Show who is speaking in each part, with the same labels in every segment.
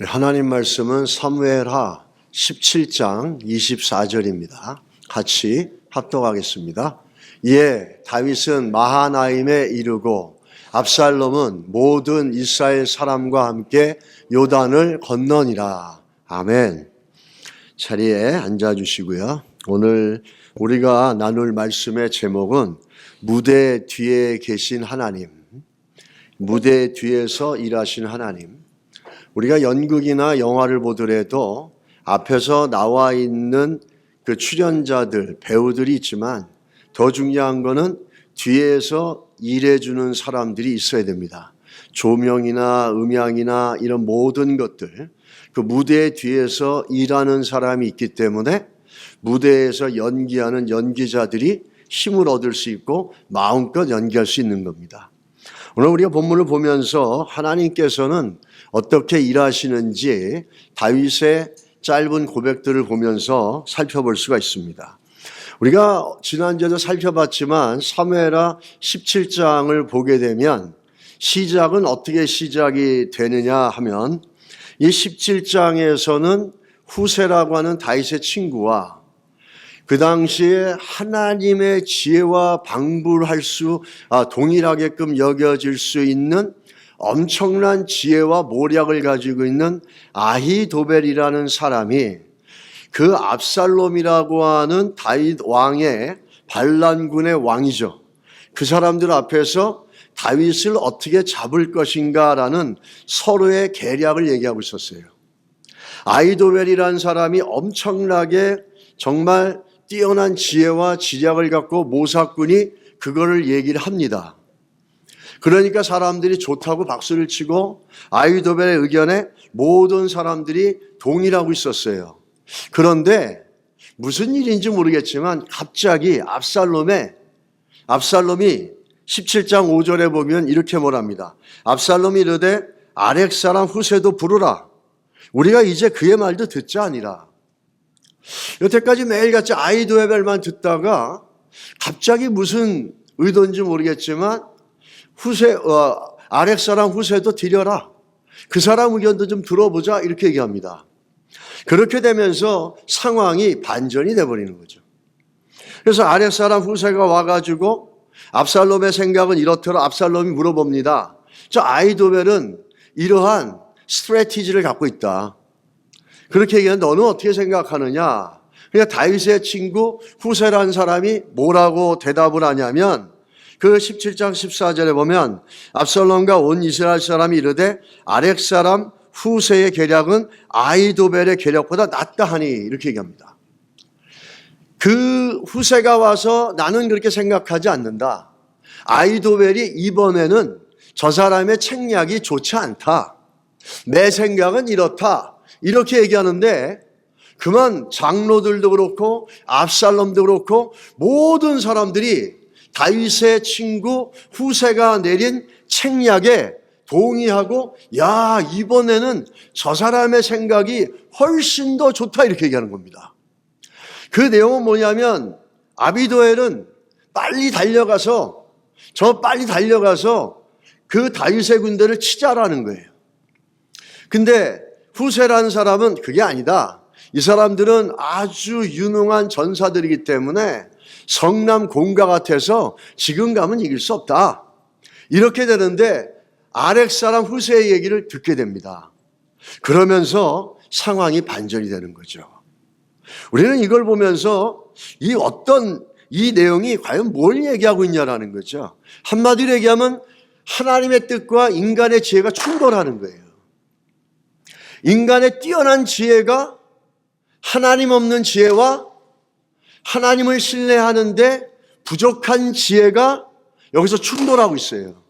Speaker 1: 하나님 말씀은 사무엘하 17장 24절입니다. 같이 합독하겠습니다. 이에 다윗은 마하나임에 이르고 압살롬은 모든 이스라엘 사람과 함께 요단을 건너니라. 아멘. 자리에 앉아주시고요. 오늘 우리가 나눌 말씀의 제목은 무대 뒤에 계신 하나님, 무대 뒤에서 일하신 하나님. 우리가 연극이나 영화를 보더라도 앞에서 나와 있는 그 출연자들, 배우들이 있지만 더 중요한 거는 뒤에서 일해주는 사람들이 있어야 됩니다. 조명이나 음향이나 이런 모든 것들, 그 무대 뒤에서 일하는 사람이 있기 때문에 무대에서 연기하는 연기자들이 힘을 얻을 수 있고 마음껏 연기할 수 있는 겁니다. 오늘 우리가 본문을 보면서 하나님께서는 어떻게 일하시는지 다윗의 짧은 고백들을 보면서 살펴볼 수가 있습니다. 우리가 지난주에도 살펴봤지만 사무엘하 17장을 보게 되면 시작은 어떻게 시작이 되느냐 하면 이 17장에서는 후세라고 하는 다윗의 친구와 그 당시에 하나님의 지혜와 방불할 수 동일하게끔 여겨질 수 있는 엄청난 지혜와 모략을 가지고 있는 아히도벨이라는 사람이 그 압살롬이라고 하는 다윗 왕의 반란군의 왕이죠. 그 사람들 앞에서 다윗을 어떻게 잡을 것인가라는 서로의 계략을 얘기하고 있었어요. 아히도벨이라는 사람이 엄청나게 정말 뛰어난 지혜와 지략을 갖고 모사꾼이 그거를 얘기를 합니다. 그러니까 사람들이 좋다고 박수를 치고 아히도벨의 의견에 모든 사람들이 동의하고 있었어요. 그런데 무슨 일인지 모르겠지만 갑자기 압살롬이 17장 5절에 보면 이렇게 말합니다. 압살롬이 이르되 아렉 사람 후세도 부르라. 우리가 이제 그의 말도 듣자 아니라. 여태까지 매일같이 아히도벨만 듣다가 갑자기 무슨 의도인지 모르겠지만 아렉 사람 후세도 드려라. 그 사람 의견도 좀 들어보자 이렇게 얘기합니다. 그렇게 되면서 상황이 반전이 돼버리는 거죠. 그래서 아렉 사람 후세가 와가지고 압살롬의 생각은 이렇더라. 압살롬이 물어봅니다. 저 아히도벨은 이러한 스트래티지를 갖고 있다. 그렇게 얘기하는데 너는 어떻게 생각하느냐? 그러니까 다윗의 친구 후세라는 사람이 뭐라고 대답을 하냐면 그 17장 14절에 보면 압살롬과 온 이스라엘 사람이 이르되 아렉 사람 후세의 계략은 아히도벨의 계략보다 낫다 하니 이렇게 얘기합니다. 그 후세가 와서 나는 그렇게 생각하지 않는다. 아히도벨이 이번에는 저 사람의 책략이 좋지 않다. 내 생각은 이렇다. 이렇게 얘기하는데 그만 장로들도 그렇고 압살롬도 그렇고 모든 사람들이 다윗의 친구 후세가 내린 책략에 동의하고 야 이번에는 저 사람의 생각이 훨씬 더 좋다 이렇게 얘기하는 겁니다. 그 내용은 뭐냐면 아비도엘은 빨리 달려가서 그 다윗의 군대를 치자라는 거예요. 근데 후세라는 사람은 그게 아니다. 이 사람들은 아주 유능한 전사들이기 때문에 성남 공가 같아서 지금 가면 이길 수 없다. 이렇게 되는데 아렉 사람 후세의 얘기를 듣게 됩니다. 그러면서 상황이 반전이 되는 거죠. 우리는 이걸 보면서 이 내용이 과연 뭘 얘기하고 있냐라는 거죠. 한마디로 얘기하면 하나님의 뜻과 인간의 지혜가 충돌하는 거예요. 인간의 뛰어난 지혜가 하나님 없는 지혜와 하나님을 신뢰하는데 부족한 지혜가 여기서 충돌하고 있어요.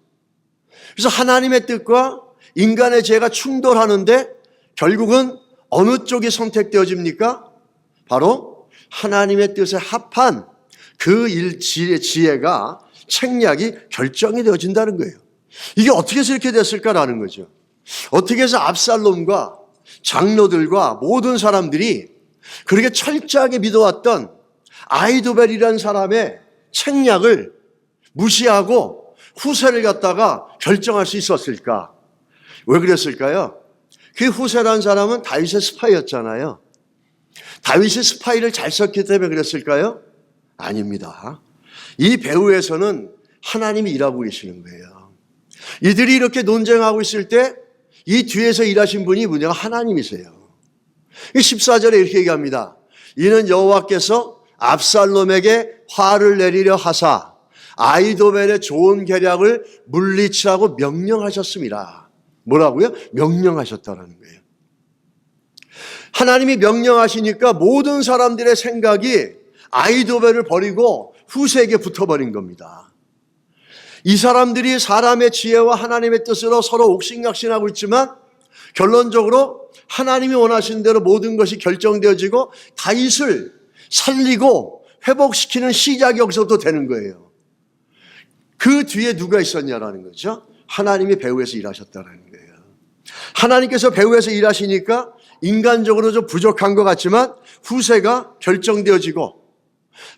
Speaker 1: 그래서 하나님의 뜻과 인간의 지혜가 충돌하는데 결국은 어느 쪽이 선택되어집니까? 바로 하나님의 뜻에 합한 그 지혜가 책략이 결정이 되어진다는 거예요. 이게 어떻게 해서 이렇게 됐을까라는 거죠. 어떻게 해서 압살롬과 장로들과 모든 사람들이 그렇게 철저하게 믿어왔던 아히도벨이라는 사람의 책략을 무시하고 후세를 갖다가 결정할 수 있었을까? 왜 그랬을까요? 그 후세라는 사람은 다윗의 스파이였잖아요. 다윗이 스파이를 잘 썼기 때문에 그랬을까요? 아닙니다. 이 배후에서는 하나님이 일하고 계시는 거예요. 이들이 이렇게 논쟁하고 있을 때 이 뒤에서 일하신 분이 뭐냐? 하나님이세요. 14절에 이렇게 얘기합니다. 이는 여호와께서 압살롬에게 화를 내리려 하사 아히도벨의 좋은 계략을 물리치라고 명령하셨습니다. 뭐라고요? 명령하셨다라는 거예요. 하나님이 명령하시니까 모든 사람들의 생각이 아히도벨을 버리고 후세에게 붙어버린 겁니다. 이 사람들이 사람의 지혜와 하나님의 뜻으로 서로 옥신각신하고 있지만 결론적으로 하나님이 원하신 대로 모든 것이 결정되어지고 다윗을 살리고 회복시키는 시작이 여기서부터 되는 거예요. 그 뒤에 누가 있었냐라는 거죠. 하나님이 배후에서 일하셨다는 거예요. 하나님께서 배후에서 일하시니까 인간적으로 좀 부족한 것 같지만 후세가 결정되어지고,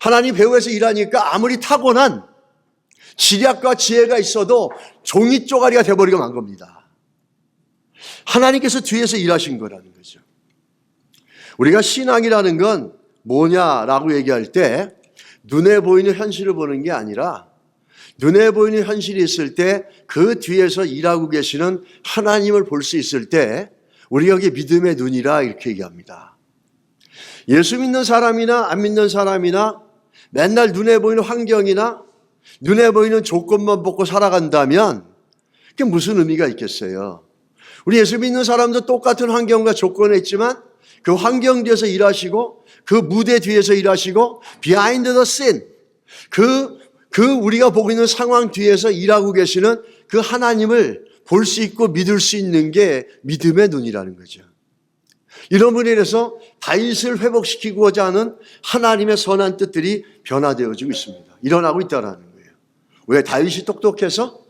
Speaker 1: 하나님 배후에서 일하니까 아무리 타고난 지략과 지혜가 있어도 종이 쪼가리가 돼버리고 만 겁니다. 하나님께서 뒤에서 일하신 거라는 거죠. 우리가 신앙이라는 건 뭐냐라고 얘기할 때 눈에 보이는 현실을 보는 게 아니라 눈에 보이는 현실이 있을 때 그 뒤에서 일하고 계시는 하나님을 볼 수 있을 때 우리가 여기 믿음의 눈이라 이렇게 얘기합니다. 예수 믿는 사람이나 안 믿는 사람이나 맨날 눈에 보이는 환경이나 눈에 보이는 조건만 보고 살아간다면 그게 무슨 의미가 있겠어요? 우리 예수 믿는 사람도 똑같은 환경과 조건에 있지만 그 환경 뒤에서 일하시고 그 무대 뒤에서 일하시고 behind the scene 그 우리가 보고 있는 상황 뒤에서 일하고 계시는 그 하나님을 볼 수 있고 믿을 수 있는 게 믿음의 눈이라는 거죠. 이런 분에 대해서 다윗을 회복시키고자 하는 하나님의 선한 뜻들이 변화되어지고 있습니다. 일어나고 있다는 거예요. 왜? 다윗이 똑똑해서?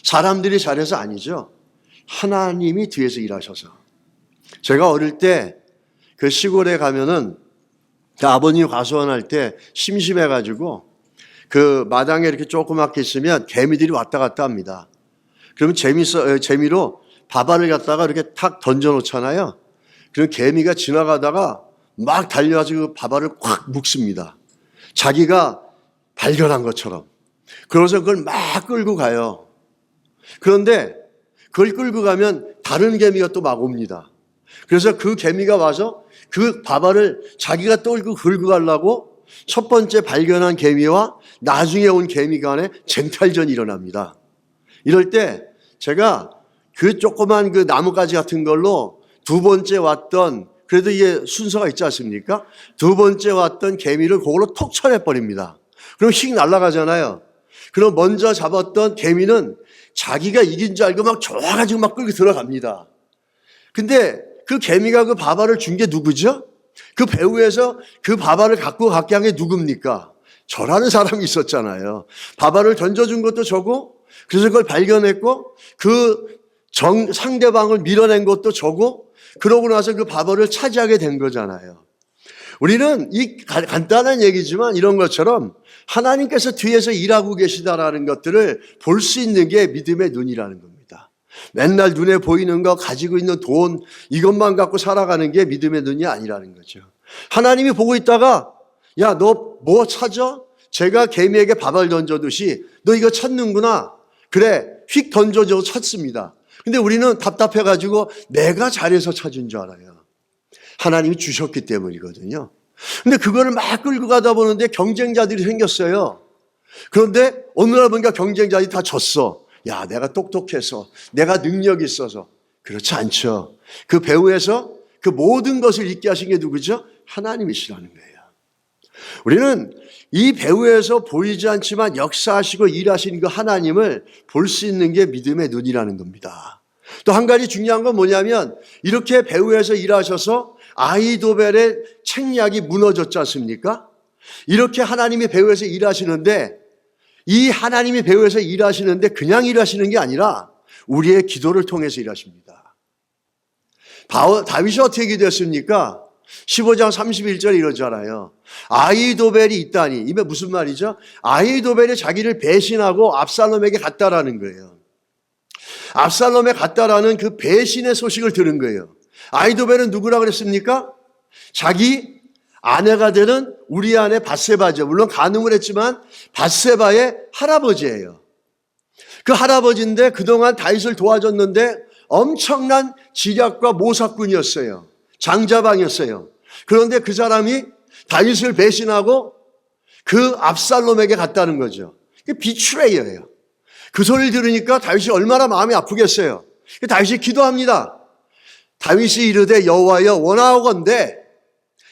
Speaker 1: 사람들이 잘해서? 아니죠. 하나님이 뒤에서 일하셔서. 제가 어릴 때 그 시골에 가면은 아버님이 과수원할 때 심심해가지고 그 마당에 이렇게 조그맣게 있으면 개미들이 왔다 갔다 합니다. 그러면 재미로 밥알을 갖다가 이렇게 탁 던져 놓잖아요. 그럼 개미가 지나가다가 막 달려가지고 그 밥알을 콱 묶습니다. 자기가 발견한 것처럼. 그래서 그걸 막 끌고 가요. 그런데 그걸 끌고 가면 다른 개미가 또 막 옵니다. 그래서 그 개미가 와서 그 밥알을 자기가 또 끌고 가려고 첫 번째 발견한 개미와 나중에 온 개미 간에 쟁탈전이 일어납니다. 이럴 때 제가 그 조그만 그 나뭇가지 같은 걸로 두 번째 왔던, 그래도 이게 순서가 있지 않습니까? 두 번째 왔던 개미를 그걸로 톡 쳐내버립니다. 그럼 휙 날아가잖아요. 그럼 먼저 잡았던 개미는 자기가 이긴 줄 알고 막 좋아가지고 막 끌고 들어갑니다. 근데 그 개미가 그 밥알을 준 게 누구죠? 그 배후에서 그 밥알을 갖고 갔게 한 게 누굽니까? 저라는 사람이 있었잖아요. 밥알을 던져준 것도 저고, 그래서 그걸 발견했고, 상대방을 밀어낸 것도 저고, 그러고 나서 그 밥알을 차지하게 된 거잖아요. 우리는 이 간단한 얘기지만 이런 것처럼 하나님께서 뒤에서 일하고 계시다라는 것들을 볼 수 있는 게 믿음의 눈이라는 겁니다. 맨날 눈에 보이는 거, 가지고 있는 돈, 이것만 갖고 살아가는 게 믿음의 눈이 아니라는 거죠. 하나님이 보고 있다가, 야, 너 뭐 찾아? 제가 개미에게 밥을 던져두시, 너 이거 찾는구나. 그래, 휙 던져줘 찾습니다. 근데 우리는 답답해가지고 내가 잘해서 찾은 줄 알아요. 하나님이 주셨기 때문이거든요. 근데 그거를 막 끌고 가다 보는데 경쟁자들이 생겼어요. 그런데 어느 날 보니까 경쟁자들이 다 졌어. 야, 내가 똑똑해서, 내가 능력이 있어서. 그렇지 않죠. 그 배후에서 그 모든 것을 있게 하신 게 누구죠? 하나님이시라는 거예요. 우리는 이 배후에서 보이지 않지만 역사하시고 일하시는 그 하나님을 볼 수 있는 게 믿음의 눈이라는 겁니다. 또 한 가지 중요한 건 뭐냐면 이렇게 배후에서 일하셔서 아히도벨의 책략이 무너졌지 않습니까? 이렇게 하나님이 배후에서 일하시는데 이 하나님이 배후에서 일하시는데 그냥 일하시는 게 아니라 우리의 기도를 통해서 일하십니다. 다윗이 어떻게 기도했습니까? 15장 31절에 이러잖아요. 아히도벨이 있다니. 이게 무슨 말이죠? 아히도벨이 자기를 배신하고 압살롬에게 갔다라는 거예요. 압살롬에 갔다라는 그 배신의 소식을 들은 거예요. 아히도벨은 누구라 그랬습니까? 자기 아내가 되는 우리의 아내 밧세바죠. 물론 간음을 했지만 밧세바의 할아버지예요. 그 할아버지인데 그동안 다윗을 도와줬는데 엄청난 지략과 모사꾼이었어요. 장자방이었어요. 그런데 그 사람이 다윗을 배신하고 그 압살롬에게 갔다는 거죠. 이게 비추레이어예요. 그 소리를 들으니까 다윗이 얼마나 마음이 아프겠어요. 다윗이 기도합니다. 다윗이 이르되 여호와여 원하오건대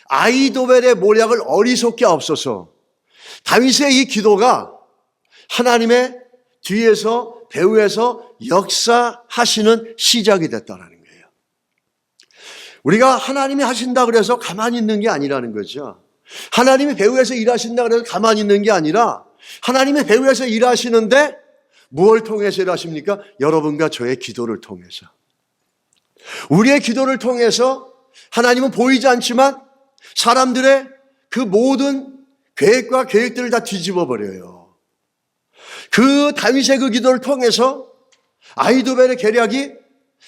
Speaker 1: 아히도벨의 모략을 어리석게 하옵소서. 다윗의 이 기도가 하나님의 뒤에서 배후에서 역사하시는 시작이 됐다는 거예요. 우리가 하나님이 하신다 그래서 가만히 있는 게 아니라는 거죠. 하나님이 배후에서 일하신다 그래서 가만히 있는 게 아니라 하나님의 배후에서 일하시는데 무엇을 통해서 일하십니까? 여러분과 저의 기도를 통해서. 우리의 기도를 통해서 하나님은 보이지 않지만 사람들의 그 모든 계획과 계획들을 다 뒤집어 버려요. 그 다윗의 그 기도를 통해서 아히도벨의 계략이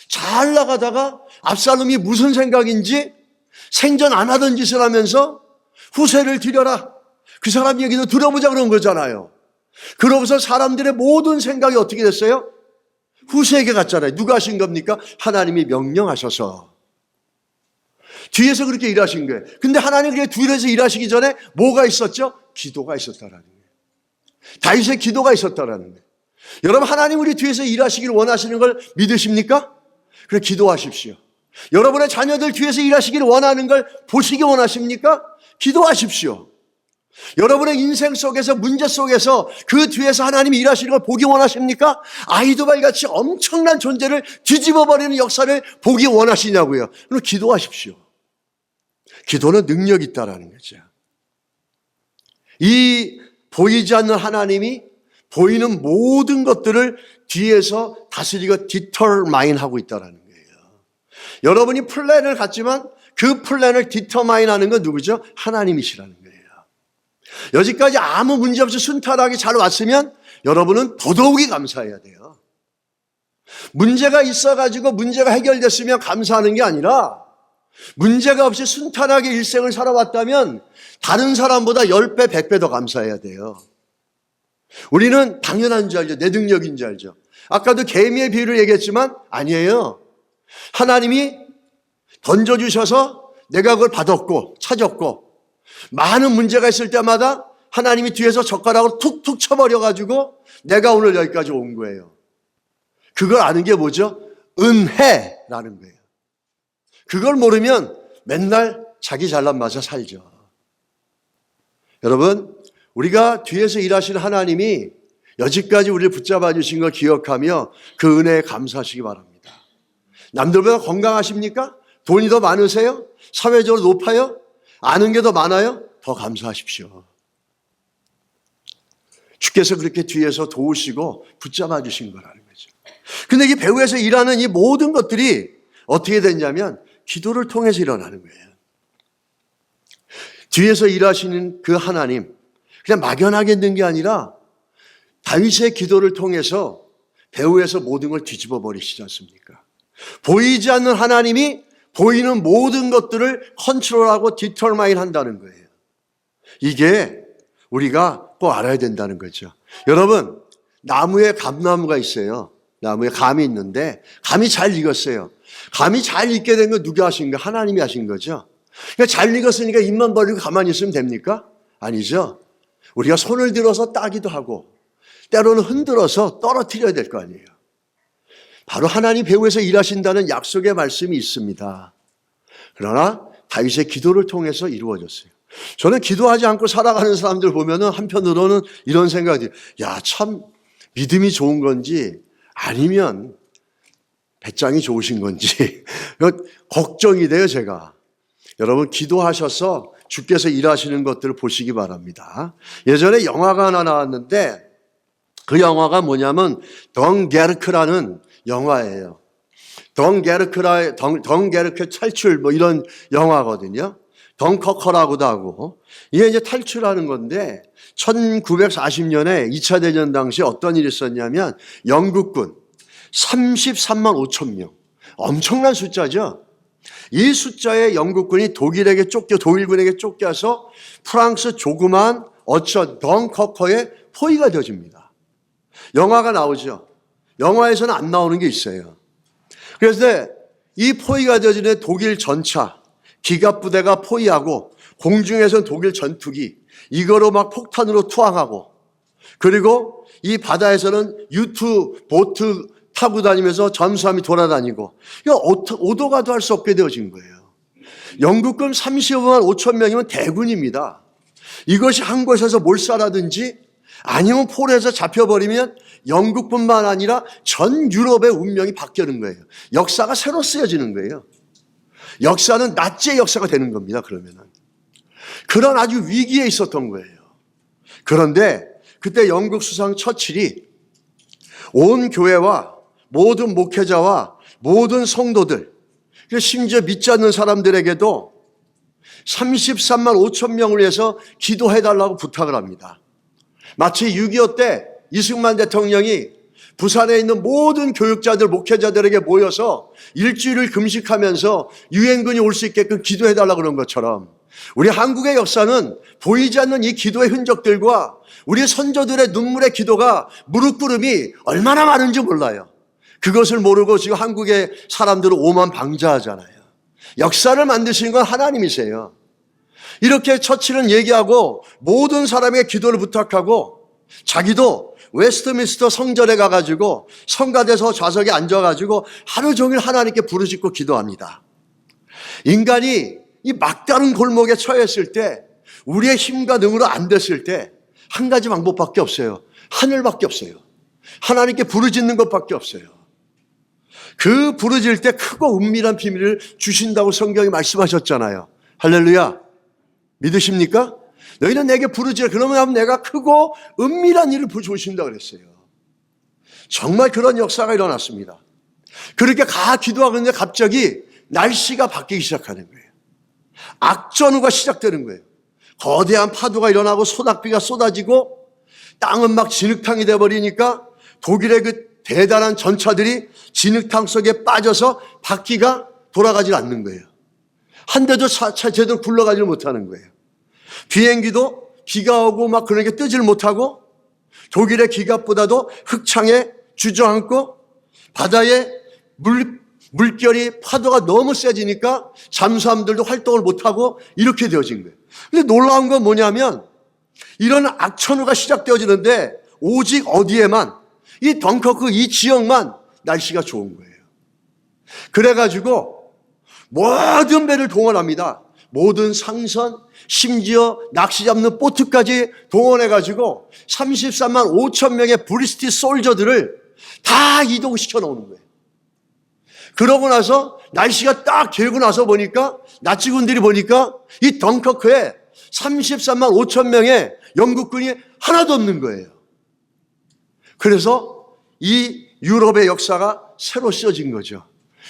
Speaker 1: 잘 나가다가 압살롬이 무슨 생각인지 생전 안 하던 짓을 하면서 후세를 드려라. 그 사람 얘기도 들어보자 그런 거잖아요. 그러고서 사람들의 모든 생각이 어떻게 됐어요? 후세에게 갔잖아요. 누가 하신 겁니까? 하나님이 명령하셔서. 뒤에서 그렇게 일하신 거예요. 근데 하나님 그렇게 뒤에서 일하시기 전에 뭐가 있었죠? 기도가 있었다라는 거예요. 다윗의 기도가 있었다라는 거예요. 여러분, 하나님 우리 뒤에서 일하시기를 원하시는 걸 믿으십니까? 그래, 기도하십시오. 여러분의 자녀들 뒤에서 일하시기를 원하는 걸 보시기 원하십니까? 기도하십시오. 여러분의 인생 속에서, 문제 속에서 그 뒤에서 하나님이 일하시는 걸 보기 원하십니까? 아히도벨 같이 엄청난 존재를 뒤집어버리는 역사를 보기 원하시냐고요. 그럼 기도하십시오. 기도는 능력이 있다라는 거죠. 이 보이지 않는 하나님이 보이는 모든 것들을 뒤에서 다스리고 디터마인하고 있다라는 거예요. 여러분이 플랜을 갖지만 그 플랜을 디터마인하는 건 누구죠? 하나님이시라는 거예요. 여기까지 아무 문제 없이 순탄하게 잘 왔으면 여러분은 더더욱이 감사해야 돼요. 문제가 있어가지고 문제가 해결됐으면 감사하는 게 아니라 문제가 없이 순탄하게 일생을 살아왔다면 다른 사람보다 10배, 100배 더 감사해야 돼요. 우리는 당연한 줄 알죠. 내 능력인 줄 알죠. 아까도 개미의 비유를 얘기했지만 아니에요. 하나님이 던져주셔서 내가 그걸 받았고 찾았고 많은 문제가 있을 때마다 하나님이 뒤에서 젓가락으로 툭툭 쳐버려가지고 내가 오늘 여기까지 온 거예요. 그걸 아는 게 뭐죠? 은혜라는 거예요. 그걸 모르면 맨날 자기 잘난 맛에 살죠. 여러분, 우리가 뒤에서 일하시는 하나님이 여지까지 우리를 붙잡아 주신 걸 기억하며 그 은혜에 감사하시기 바랍니다. 남들보다 건강하십니까? 돈이 더 많으세요? 사회적으로 높아요? 아는 게 더 많아요? 더 감사하십시오. 주께서 그렇게 뒤에서 도우시고 붙잡아 주신 거라는 거죠. 근데 이 배후에서 일하는 이 모든 것들이 어떻게 됐냐면 기도를 통해서 일어나는 거예요. 뒤에서 일하시는 그 하나님, 그냥 막연하게 있는 게 아니라 다윗의 기도를 통해서 배후에서 모든 걸 뒤집어 버리시지 않습니까? 보이지 않는 하나님이 보이는 모든 것들을 컨트롤하고 디터마인 한다는 거예요. 이게 우리가 꼭 알아야 된다는 거죠. 여러분, 나무에 감나무가 있어요. 나무에 감이 있는데 감이 잘 익었어요. 감이 잘 익게 된 건 누가 하신 거예요? 하나님이 하신 거죠. 그러니까 잘 익었으니까 입만 벌리고 가만히 있으면 됩니까? 아니죠. 우리가 손을 들어서 따기도 하고 때로는 흔들어서 떨어뜨려야 될 거 아니에요. 바로 하나님 배후에서 일하신다는 약속의 말씀이 있습니다. 그러나 다윗의 기도를 통해서 이루어졌어요. 저는 기도하지 않고 살아가는 사람들 보면은 한편으로는 이런 생각이 들어요. 야, 참 믿음이 좋은 건지 아니면 배짱이 좋으신 건지 걱정이 돼요, 제가. 여러분, 기도하셔서 주께서 일하시는 것들을 보시기 바랍니다. 예전에 영화가 하나 나왔는데 그 영화가 뭐냐면 덩게르크라는 영화예요. 덩게르크 탈출 뭐 이런 영화거든요. 덩커커라고도 하고 이게 이제 탈출하는 건데 1940년에 2차 대전 당시 어떤 일이 있었냐면 영국군 33만 5천 명, 엄청난 숫자죠. 이 숫자의 영국군이 독일군에게 쫓겨서 프랑스 조그만 어촌 덩커커의 포위가 되어집니다. 영화가 나오죠. 영화에서는 안 나오는 게 있어요. 그래서 이 포위가 되어지는 독일 전차, 기갑부대가 포위하고 공중에서는 독일 전투기, 이거로 막 폭탄으로 투항하고, 그리고 이 바다에서는 보트 타고 다니면서 잠수함이 돌아다니고, 이거 오도 가도 할 수 없게 되어진 거예요. 영국군 35만 5천 명이면 대군입니다. 이것이 한 곳에서 몰살하든지 아니면 포로에서 잡혀버리면 영국뿐만 아니라 전 유럽의 운명이 바뀌는 거예요. 역사가 새로 쓰여지는 거예요. 역사는 나치의 역사가 되는 겁니다. 그러면은 그런 아주 위기에 있었던 거예요. 그런데 그때 영국 수상 처칠이 온 교회와 모든 목회자와 모든 성도들, 심지어 믿지 않는 사람들에게도 33만 5천 명을 위해서 기도해달라고 부탁을 합니다. 마치 6.25 때 이승만 대통령이 부산에 있는 모든 교육자들, 목회자들에게 모여서 일주일을 금식하면서 유엔군이 올 수 있게끔 기도해달라고 그런 것처럼, 우리 한국의 역사는 보이지 않는 이 기도의 흔적들과 우리 선조들의 눈물의 기도가 무릎꿇음이 얼마나 많은지 몰라요. 그것을 모르고 지금 한국의 사람들은 오만방자하잖아요. 역사를 만드시는 건 하나님이세요. 이렇게 처칠은 얘기하고 모든 사람에게 기도를 부탁하고, 자기도 웨스트민스터 성전에 가가지고 성가대서 좌석에 앉아가지고 하루 종일 하나님께 부르짖고 기도합니다. 인간이 이 막다른 골목에 처했을 때, 우리의 힘과 능으로 안 됐을 때 한 가지 방법밖에 없어요. 하늘밖에 없어요. 하나님께 부르짖는 것밖에 없어요. 그 부르짖을 때 크고 은밀한 비밀을 주신다고 성경이 말씀하셨잖아요. 할렐루야. 믿으십니까? 너희는 내게 부르짖으라. 그러면 내가 크고 은밀한 일을 주신다고 그랬어요. 정말 그런 역사가 일어났습니다. 그렇게 기도하고 있는데 갑자기 날씨가 바뀌기 시작하는 거예요. 악전후가 시작되는 거예요. 거대한 파도가 일어나고 소낙비가 쏟아지고 땅은 막 진흙탕이 돼버리니까 독일의 그 대단한 전차들이 진흙탕 속에 빠져서 바퀴가 돌아가질 않는 거예요. 한 대도 제대로 굴러가질 못하는 거예요. 비행기도 비가 오고 막 그러니까 뜨질 못하고, 독일의 기갑보다도 흑창에 주저앉고, 바다에 물결이 파도가 너무 세지니까 잠수함들도 활동을 못하고 이렇게 되어진 거예요. 근데 놀라운 건 뭐냐면, 이런 악천후가 시작되어지는데 오직 어디에만, 이 덩커크 이 지역만 날씨가 좋은 거예요. 그래가지고 모든 배를 동원합니다. 모든 상선, 심지어 낚시 잡는 보트까지 동원해가지고 33만 5천 명의 브리티시 솔저들을 다 이동시켜 놓는 거예요. 그러고 나서 날씨가 딱 개고 나서 보니까, 나치군들이 보니까 이 덩커크에 33만 5천 명의 영국군이 하나도 없는 거예요. 그래서 이 유럽의 역사가 새로 쓰여진 거죠.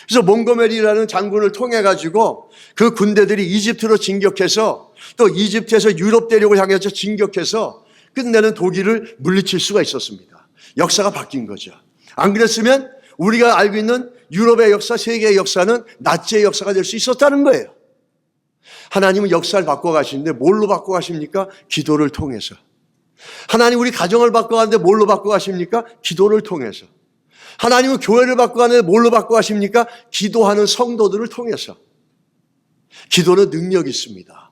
Speaker 1: 그래서 몽고메리라는 장군을 통해 가지고 그 군대들이 이집트로 진격해서, 또 이집트에서 유럽 대륙을 향해서 진격해서 끝내는 독일을 물리칠 수가 있었습니다. 역사가 바뀐 거죠. 안 그랬으면 우리가 알고 있는 유럽의 역사, 세계의 역사는 나치의 역사가 될 수 있었다는 거예요. 하나님은 역사를 바꿔가시는데 뭘로 바꿔가십니까? 기도를 통해서. 하나님 우리 가정을 바꿔가는데 뭘로 바꿔가십니까? 기도를 통해서. 하나님은 교회를 바꿔가는데 뭘로 바꿔가십니까? 기도하는 성도들을 통해서. 기도는 능력이 있습니다.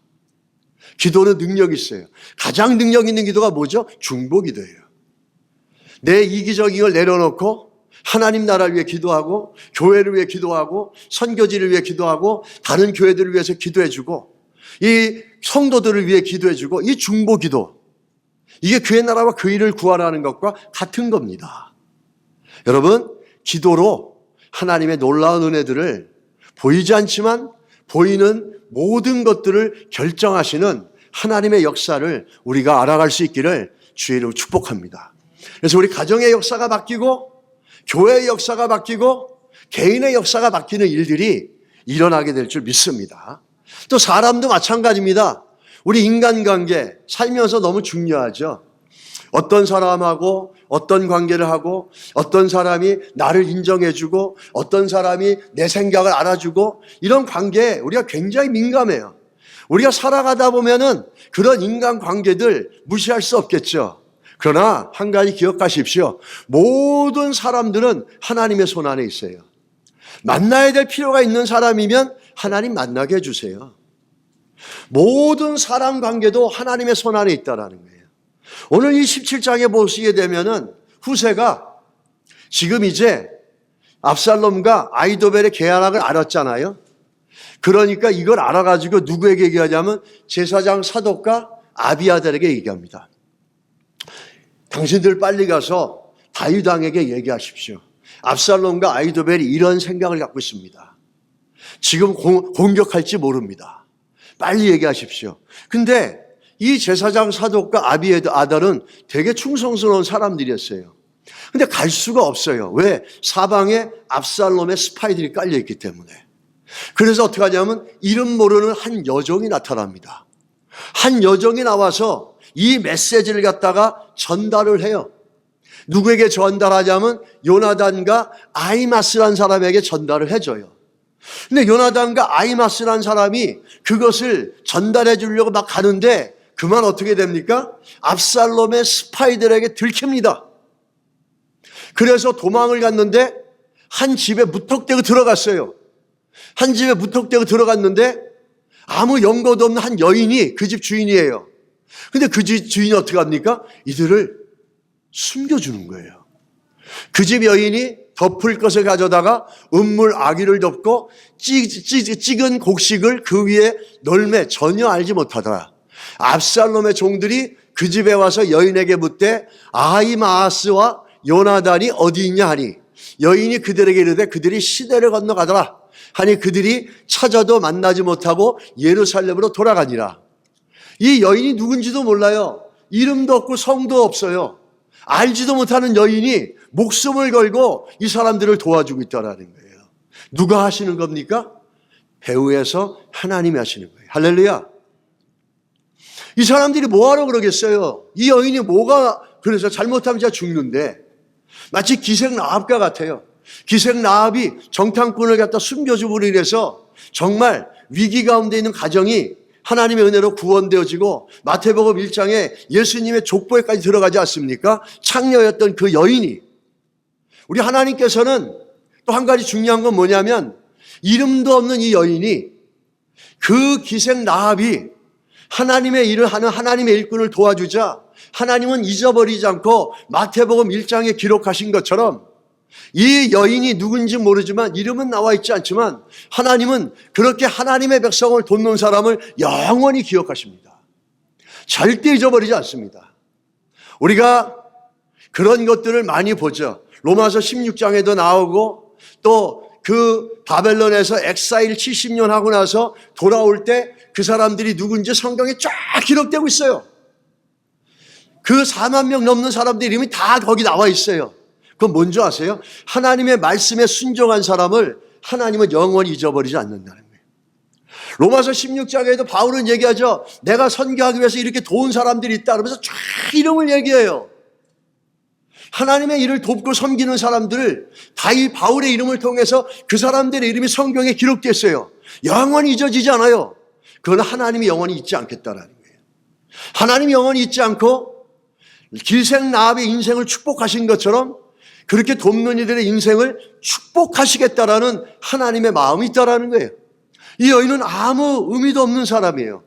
Speaker 1: 기도는 능력이 있어요. 가장 능력 있는 기도가 뭐죠? 중보기도예요. 내 이기적인 걸 내려놓고 하나님 나라를 위해 기도하고, 교회를 위해 기도하고, 선교지를 위해 기도하고, 다른 교회들을 위해서 기도해주고, 이 성도들을 위해 기도해주고, 이 중보기도, 이게 그의 나라와 그 일을 구하라는 것과 같은 겁니다. 여러분, 기도로 하나님의 놀라운 은혜들을 보이지 않지만 보이는 모든 것들을 결정하시는 하나님의 역사를 우리가 알아갈 수 있기를 주의 이름으로 축복합니다. 그래서 우리 가정의 역사가 바뀌고, 교회의 역사가 바뀌고, 개인의 역사가 바뀌는 일들이 일어나게 될 줄 믿습니다. 또 사람도 마찬가지입니다. 우리 인간관계 살면서 너무 중요하죠. 어떤 사람하고 어떤 관계를 하고 어떤 사람이 나를 인정해주고 어떤 사람이 내 생각을 알아주고 이런 관계에 우리가 굉장히 민감해요. 우리가 살아가다 보면은 그런 인간관계들 무시할 수 없겠죠. 그러나 한 가지 기억하십시오. 모든 사람들은 하나님의 손 안에 있어요. 만나야 될 필요가 있는 사람이면 하나님 만나게 해주세요. 모든 사람 관계도 하나님의 손 안에 있다라는 거예요. 오늘 이 17장에 보시게 되면은 후세가 지금 이제 압살롬과 아히도벨의 계략을 알았잖아요. 그러니까 이걸 알아가지고 누구에게 얘기하냐면 제사장 사독과 아비아달에게 얘기합니다. 당신들 빨리 가서 다윗 왕에게 얘기하십시오. 압살롬과 아히도벨이 이런 생각을 갖고 있습니다. 지금 공격할지 모릅니다. 빨리 얘기하십시오. 근데 이 제사장 사독과 아비아달은 되게 충성스러운 사람들이었어요. 근데 갈 수가 없어요. 왜? 사방에 압살롬의 스파이들이 깔려있기 때문에. 그래서 어떻게 하냐면 이름 모르는 한 여종이 나타납니다. 한 여종이 나와서 이 메시지를 갖다가 전달을 해요. 누구에게 전달하냐면 요나단과 아히마스라는 사람에게 전달을 해줘요. 근데 요나단과 아히마스라는 사람이 그것을 전달해 주려고 막 가는데 그만 어떻게 됩니까? 압살롬의 스파이들에게 들킵니다. 그래서 도망을 갔는데 한 집에 무턱대고 들어갔어요. 한 집에 무턱대고 들어갔는데 아무 연고도 없는 한 여인이 그 집 주인이에요. 근데 그 집 주인이 어떻게 합니까? 이들을 숨겨주는 거예요. 그 집 여인이 덮을 것을 가져다가 은물 아귀를 덮고 찍은 곡식을 그 위에 널매 전혀 알지 못하더라. 압살롬의 종들이 그 집에 와서 여인에게 묻되 아히마아스와 요나단이 어디 있냐 하니 여인이 그들에게 이르되 그들이 시내를 건너가더라 하니 그들이 찾아도 만나지 못하고 예루살렘으로 돌아가니라. 이 여인이 누군지도 몰라요. 이름도 없고 성도 없어요. 알지도 못하는 여인이 목숨을 걸고 이 사람들을 도와주고 있다는 거예요. 누가 하시는 겁니까? 배후에서 하나님이 하시는 거예요. 할렐루야. 이 사람들이 뭐하러 그러겠어요? 이 여인이 뭐가 그래서 잘못하면 진짜 죽는데 마치 기생 라합과 같아요. 기생 라합이 정탐꾼을 갖다 숨겨주고 이래서 정말 위기 가운데 있는 가정이 하나님의 은혜로 구원되어지고 마태복음 1장에 예수님의 족보에까지 들어가지 않습니까? 창녀였던 그 여인이 우리 하나님께서는 또 한 가지 중요한 건 뭐냐면 이름도 없는 이 여인이 그 기생 라합이 하나님의 일을 하는 하나님의 일꾼을 도와주자 하나님은 잊어버리지 않고 마태복음 1장에 기록하신 것처럼 이 여인이 누군지 모르지만 이름은 나와 있지 않지만 하나님은 그렇게 하나님의 백성을 돕는 사람을 영원히 기억하십니다. 절대 잊어버리지 않습니다. 우리가 그런 것들을 많이 보죠. 로마서 16장에도 나오고 또 그 바벨론에서 엑사일 70년 하고 나서 돌아올 때 그 사람들이 누군지 성경에 쫙 기록되고 있어요. 그 4만 명 넘는 사람들 이름이 다 거기 나와 있어요. 그건 뭔지 아세요? 하나님의 말씀에 순종한 사람을 하나님은 영원히 잊어버리지 않는다는 거예요. 로마서 16장에도 바울은 얘기하죠. 내가 선교하기 위해서 이렇게 도운 사람들이 있다 그러면서 쫙 이름을 얘기해요. 하나님의 일을 돕고 섬기는 사람들을 다윗 바울의 이름을 통해서 그 사람들의 이름이 성경에 기록됐어요. 영원히 잊어지지 않아요. 그건 하나님이 영원히 잊지 않겠다라는 거예요. 하나님이 영원히 잊지 않고 기생 라합의 인생을 축복하신 것처럼 그렇게 돕는 이들의 인생을 축복하시겠다라는 하나님의 마음이 있다라는 거예요. 이 여인은 아무 의미도 없는 사람이에요.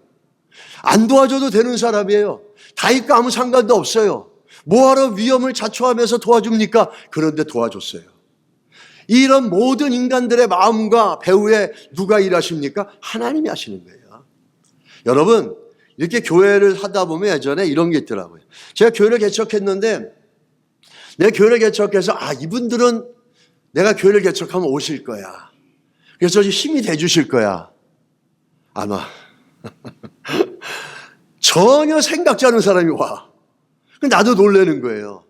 Speaker 1: 안 도와줘도 되는 사람이에요. 다윗과 아무 상관도 없어요. 뭐하러 위험을 자초하면서 도와줍니까? 그런데 도와줬어요. 이런 모든 인간들의 마음과 배후에 누가 일하십니까? 하나님이 하시는 거예요. 여러분, 이렇게 교회를 하다 보면 예전에 이런 게 있더라고요. 제가 교회를 개척했는데 내가 교회를 개척해서 이분들은 내가 교회를 개척하면 오실 거야. 그래서 힘이 돼 주실 거야. 안 와. 전혀 생각지 않은 사람이 와. 나도 놀라는 거예요.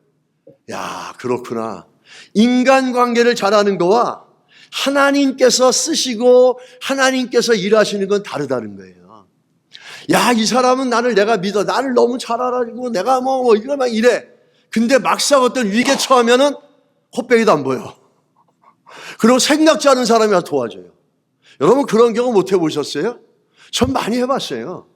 Speaker 1: 야, 그렇구나. 인간관계를 잘하는 거와 하나님께서 쓰시고 하나님께서 일하시는 건 다르다는 거예요. 야, 이 사람은 내가 믿어. 나를 너무 잘 알아주고 내가 이거 막 이래. 근데 막상 어떤 위기에 처하면은 콧배기도 안 보여. 그리고 생각지 않은 사람이 와서 도와줘요. 여러분 그런 경우 못 해보셨어요? 전 많이 해봤어요.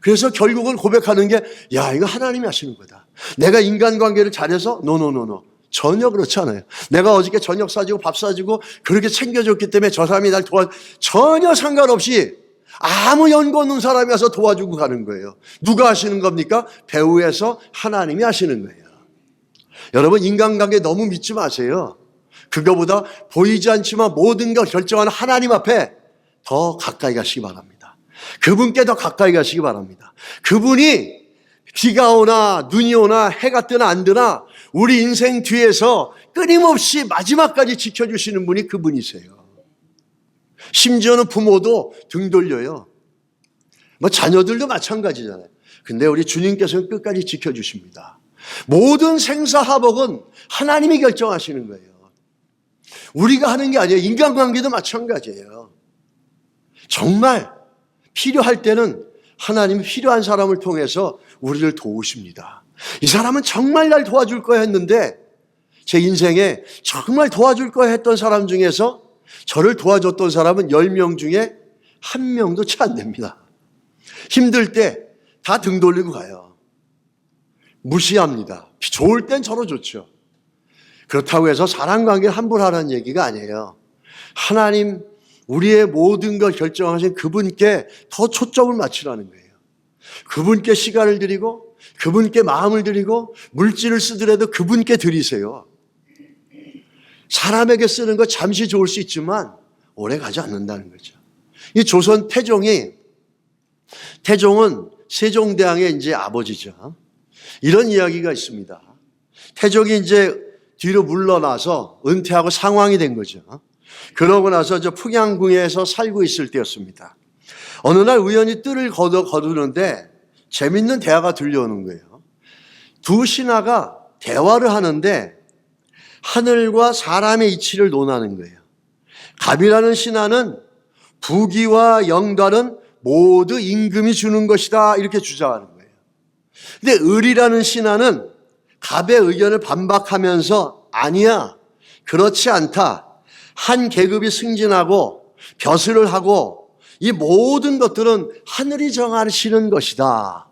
Speaker 1: 그래서 결국은 고백하는 게, 야, 이거 하나님이 하시는 거다. 내가 인간관계를 잘해서? 노노노노. 전혀 그렇지 않아요. 내가 어저께 저녁 사주고 밥 사주고 그렇게 챙겨줬기 때문에 저 사람이 날 전혀 상관없이 아무 연고 없는 사람이 와서 도와주고 가는 거예요. 누가 하시는 겁니까? 배후에서 하나님이 하시는 거예요. 여러분 인간관계 너무 믿지 마세요. 그거보다 보이지 않지만 모든 걸 결정하는 하나님 앞에 더 가까이 가시기 바랍니다. 그분께 더 가까이 가시기 바랍니다. 그분이 비가 오나 눈이 오나 해가 뜨나 안 뜨나 우리 인생 뒤에서 끊임없이 마지막까지 지켜주시는 분이 그분이세요. 심지어는 부모도 등 돌려요. 뭐 자녀들도 마찬가지잖아요. 근데 우리 주님께서는 끝까지 지켜주십니다. 모든 생사하복은 하나님이 결정하시는 거예요. 우리가 하는 게 아니에요. 인간관계도 마찬가지예요. 정말 필요할 때는 하나님이 필요한 사람을 통해서 우리를 도우십니다. 이 사람은 정말 날 도와줄 거야 했는데 제 인생에 정말 도와줄 거야 했던 사람 중에서 저를 도와줬던 사람은 10명 중에 1명도 채 안 됩니다. 힘들 때 다 등 돌리고 가요. 무시합니다. 좋을 땐 저로 좋죠. 그렇다고 해서 사랑관계를 함부로 하라는 얘기가 아니에요. 하나님, 우리의 모든 걸 결정하신 그분께 더 초점을 맞추라는 거예요. 그분께 시간을 드리고 그분께 마음을 드리고 물질을 쓰더라도 그분께 드리세요. 사람에게 쓰는 거 잠시 좋을 수 있지만 오래 가지 않는다는 거죠. 이 조선 태종은 세종대왕의 이제 아버지죠. 이런 이야기가 있습니다. 태종이 이제 뒤로 물러나서 은퇴하고 상왕이 된 거죠. 그러고 나서 저 풍양궁에서 살고 있을 때였습니다. 어느 날 우연히 뜰을 거두는데 재밌는 대화가 들려오는 거예요. 두 신하가 대화를 하는데 하늘과 사람의 이치를 논하는 거예요. 갑이라는 신하는 부귀와 영달은 모두 임금이 주는 것이다 이렇게 주장하는 거예요. 근데 을이라는 신하는 갑의 의견을 반박하면서 아니야, 그렇지 않다. 한 계급이 승진하고 벼슬을 하고 이 모든 것들은 하늘이 정하시는 것이다.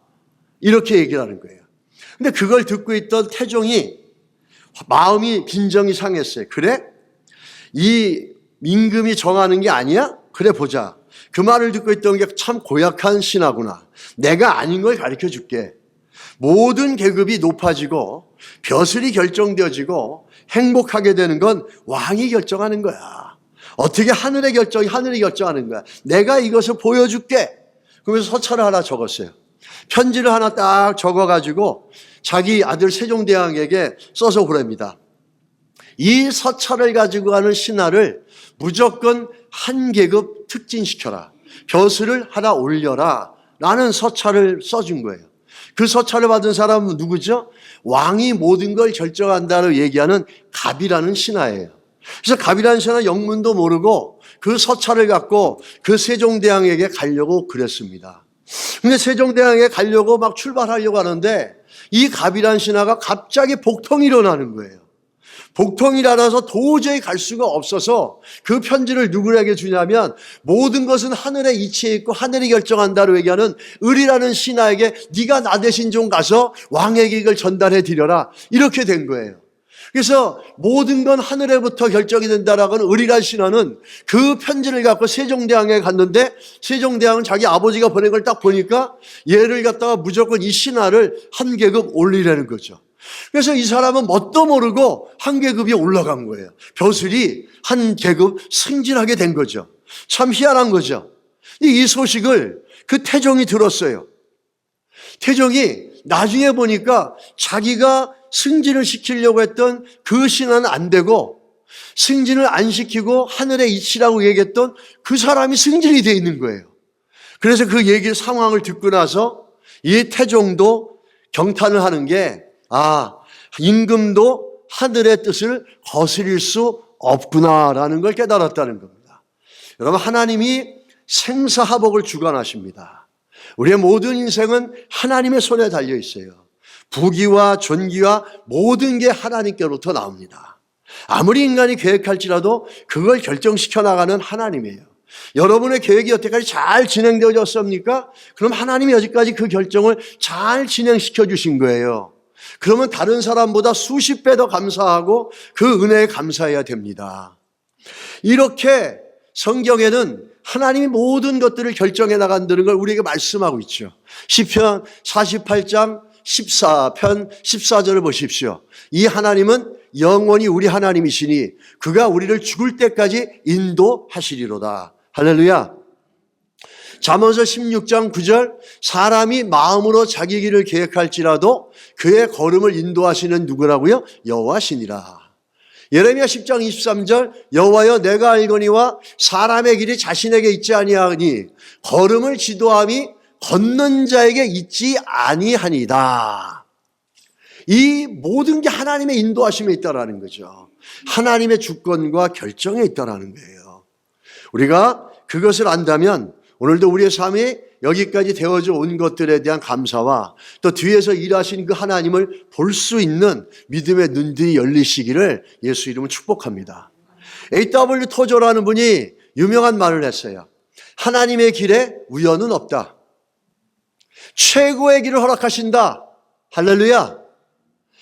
Speaker 1: 이렇게 얘기를 하는 거예요. 근데 그걸 듣고 있던 태종이 마음이 빈정이 상했어요. 그래? 이 임금이 정하는 게 아니야? 그래 보자. 그 말을 듣고 있던 게 참 고약한 신하구나. 내가 아닌 걸 가르쳐 줄게. 모든 계급이 높아지고 벼슬이 결정되어지고 행복하게 되는 건 왕이 결정하는 거야. 어떻게 하늘이 결정하는 거야. 내가 이것을 보여줄게. 그러면서 서찰을 하나 적었어요. 편지를 하나 딱 적어가지고 자기 아들 세종대왕에게 써서 보냅니다. 이 서찰을 가지고 가는 신하를 무조건 한 계급 특진시켜라. 벼슬을 하나 올려라. 라는 서찰을 써준 거예요. 그 서찰을 받은 사람은 누구죠? 왕이 모든 걸 결정한다고 얘기하는 갑이라는 신하예요. 그래서 갑이라는 신하는 영문도 모르고 그 서찰을 갖고 그 세종대왕에게 가려고 그랬습니다. 근데 세종대왕에게 가려고 막 출발하려고 하는데 이 갑이라는 신하가 갑자기 복통이 일어나는 거예요. 복통이 일어나서 도저히 갈 수가 없어서 그 편지를 누구에게 주냐면 모든 것은 하늘의 이치에 있고 하늘이 결정한다고 얘기하는 을이라는 신하에게 네가 나 대신 좀 가서 왕에게 이걸 전달해 드려라. 이렇게 된 거예요. 그래서 모든 건 하늘에부터 결정이 된다라고 하는 을이라는 신하는 그 편지를 갖고 세종대왕에게 갔는데 세종대왕은 자기 아버지가 보낸 걸 딱 보니까 얘를 갖다가 무조건 이 신하를 한 계급 올리라는 거죠. 그래서 이 사람은 뭣도 모르고 한 계급이 올라간 거예요. 벼슬이 한 계급 승진하게 된 거죠. 참 희한한 거죠. 이 소식을 그 태종이 들었어요. 태종이 나중에 보니까 자기가 승진을 시키려고 했던 그 신하는 안 되고 승진을 안 시키고 하늘의 이치라고 얘기했던 그 사람이 승진이 돼 있는 거예요. 그래서 그 얘기 상황을 듣고 나서 이 태종도 경탄을 하는 게 임금도 하늘의 뜻을 거스릴 수 없구나라는 걸 깨달았다는 겁니다. 여러분, 하나님이 생사하복을 주관하십니다. 우리의 모든 인생은 하나님의 손에 달려 있어요. 부귀와 존귀와 모든 게 하나님께로부터 나옵니다. 아무리 인간이 계획할지라도 그걸 결정시켜 나가는 하나님이에요. 여러분의 계획이 여태까지 잘 진행되어졌습니까? 그럼 하나님이 여기까지 그 결정을 잘 진행시켜 주신 거예요. 그러면 다른 사람보다 수십 배 더 감사하고 그 은혜에 감사해야 됩니다. 이렇게 성경에는 하나님이 모든 것들을 결정해 나간다는 걸 우리에게 말씀하고 있죠. 시편 48장 14편 14절을 보십시오. 이 하나님은 영원히 우리 하나님이시니 그가 우리를 죽을 때까지 인도하시리로다. 할렐루야. 잠언서 16장 9절 사람이 마음으로 자기 길을 계획할지라도 그의 걸음을 인도하시는 누구라고요? 여호와시니라. 예레미야 10장 23절 여호와여 내가 알거니와 사람의 길이 자신에게 있지 아니하니 걸음을 지도함이 걷는 자에게 있지 아니하니이다. 이 모든 게 하나님의 인도하심에 있다라는 거죠. 하나님의 주권과 결정에 있다라는 거예요. 우리가 그것을 안다면 오늘도 우리의 삶이 여기까지 되어져 온 것들에 대한 감사와 또 뒤에서 일하신 그 하나님을 볼 수 있는 믿음의 눈들이 열리시기를 예수 이름으로 축복합니다. A.W. 토저라는 분이 유명한 말을 했어요. 하나님의 길에 우연은 없다. 최고의 길을 허락하신다. 할렐루야.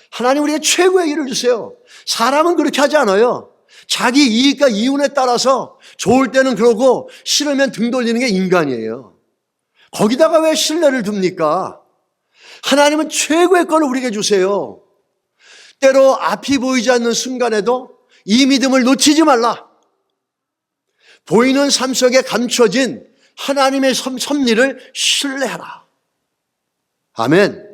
Speaker 1: 하나님 우리에게 최고의 길을 주세요. 사람은 그렇게 하지 않아요. 자기 이익과 이윤에 따라서 좋을 때는 그러고 싫으면 등 돌리는 게 인간이에요. 거기다가 왜 신뢰를 둡니까? 하나님은 최고의 것을 우리에게 주세요. 때로 앞이 보이지 않는 순간에도 이 믿음을 놓치지 말라. 보이는 삶 속에 감춰진 하나님의 섭리를 신뢰하라. 아멘.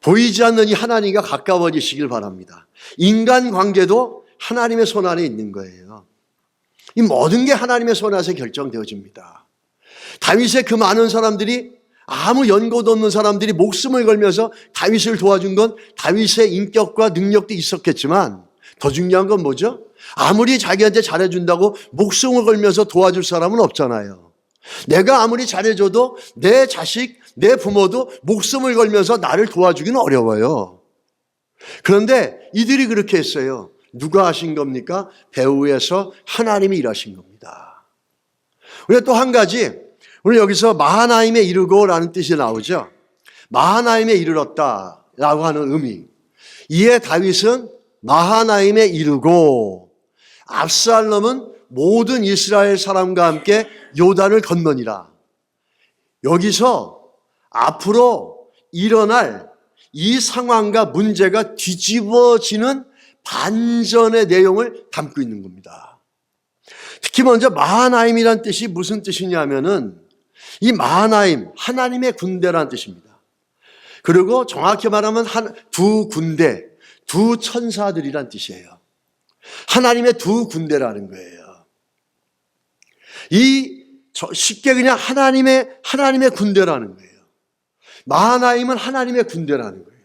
Speaker 1: 보이지 않는 이 하나님과 가까워지시길 바랍니다. 인간관계도 하나님의 손 안에 있는 거예요. 이 모든 게 하나님의 손 안에서 결정되어집니다. 다윗의 그 많은 사람들이 아무 연고도 없는 사람들이 목숨을 걸면서 다윗을 도와준 건 다윗의 인격과 능력도 있었겠지만 더 중요한 건 뭐죠? 아무리 자기한테 잘해준다고 목숨을 걸면서 도와줄 사람은 없잖아요. 내가 아무리 잘해줘도 내 자식, 내 부모도 목숨을 걸면서 나를 도와주기는 어려워요. 그런데 이들이 그렇게 했어요. 누가 하신 겁니까? 배후에서 하나님이 일하신 겁니다. 우리가 또 한 가지, 오늘 여기서 마하나임에 이르고라는 뜻이 나오죠. 마하나임에 이르렀다라고 하는 의미. 이에 다윗은 마하나임에 이르고 압살롬은 모든 이스라엘 사람과 함께 요단을 건너니라. 여기서 앞으로 일어날 이 상황과 문제가 뒤집어지는 반전의 내용을 담고 있는 겁니다. 특히 먼저 마하나임이란 뜻이 무슨 뜻이냐면은 이 마하나임, 하나님의 군대라는 뜻입니다. 그리고 정확히 말하면 두 군대, 두 천사들이란 뜻이에요. 하나님의 두 군대라는 거예요. 쉽게 그냥 하나님의 군대라는 거예요. 마하나임은 하나님의 군대라는 거예요.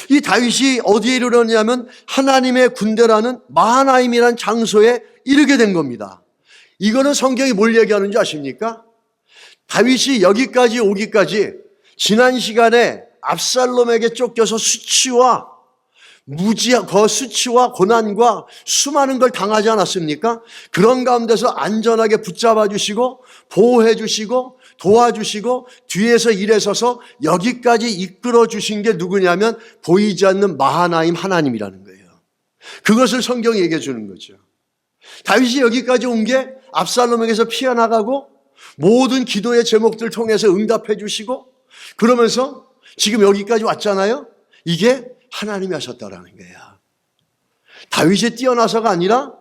Speaker 1: 이 다윗이 어디에 이르렀냐면 하나님의 군대라는 마하나임이라는 장소에 이르게 된 겁니다. 이거는 성경이 뭘 얘기하는지 아십니까? 다윗이 여기까지 오기까지 지난 시간에 압살롬에게 쫓겨서 수치와 고난과 수많은 걸 당하지 않았습니까? 그런 가운데서 안전하게 붙잡아 주시고 보호해 주시고 도와주시고 뒤에서 일해서서 여기까지 이끌어 주신 게 누구냐면 보이지 않는 마하나임 하나님이라는 거예요. 그것을 성경이 얘기해 주는 거죠. 다윗이 여기까지 온 게 압살롬에게서 피어나가고 모든 기도의 제목들 통해서 응답해 주시고 그러면서 지금 여기까지 왔잖아요. 이게 하나님이 하셨다라는 거예요. 다윗이 뛰어나서가 아니라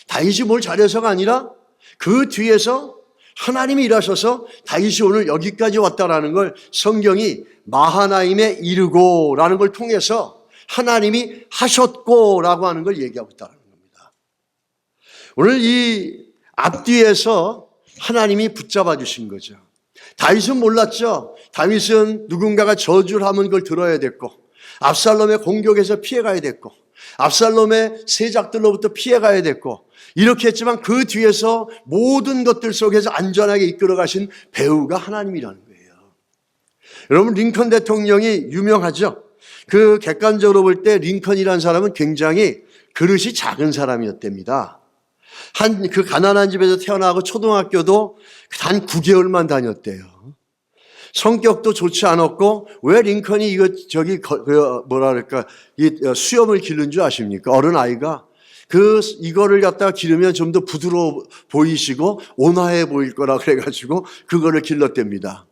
Speaker 1: 다윗이 뭘 잘해서가 아니라 그 뒤에서 하나님이 일하셔서 다윗이 오늘 여기까지 왔다라는 걸 성경이 마하나임에 이르고라는 걸 통해서 하나님이 하셨고라고 하는 걸 얘기하고 있다는 겁니다. 오늘 이 앞뒤에서 하나님이 붙잡아 주신 거죠. 다윗은 몰랐죠. 다윗은 누군가가 저주를 하면 그걸 들어야 됐고 압살롬의 공격에서 피해가야 됐고 압살롬의 세작들로부터 피해가야 됐고 이렇게 했지만 그 뒤에서 모든 것들 속에서 안전하게 이끌어 가신 배우가 하나님이라는 거예요. 여러분, 링컨 대통령이 유명하죠. 그 객관적으로 볼 때 링컨이라는 사람은 굉장히 그릇이 작은 사람이었답니다. 그 가난한 집에서 태어나고 초등학교도 단 9개월만 다녔대요. 성격도 좋지 않았고, 왜 링컨이 수염을 기른 줄 아십니까? 어른아이가. 이거를 갖다가 기르면 좀 더 부드러워 보이시고 온화해 보일 거라 그래가지고 그거를 길렀답니다.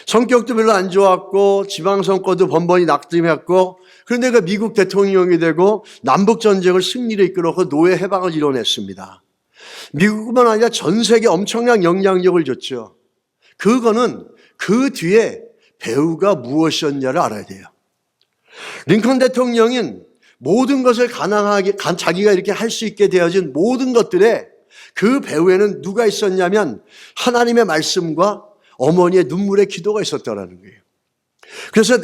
Speaker 1: 성격도 별로 안 좋았고, 지방선거도 번번이 낙심했고, 그런데 그 미국 대통령이 되고 남북전쟁을 승리를 이끌어서 노예 해방을 이뤄냈습니다. 미국뿐만 아니라 전 세계에 엄청난 영향력을 줬죠. 그거는 그 뒤에 배후가 무엇이었냐를 알아야 돼요. 링컨 대통령은 모든 것을 가능하게, 자기가 이렇게 할 수 있게 되어진 모든 것들에 그 배후에는 누가 있었냐면 하나님의 말씀과 어머니의 눈물의 기도가 있었다는 거예요. 그래서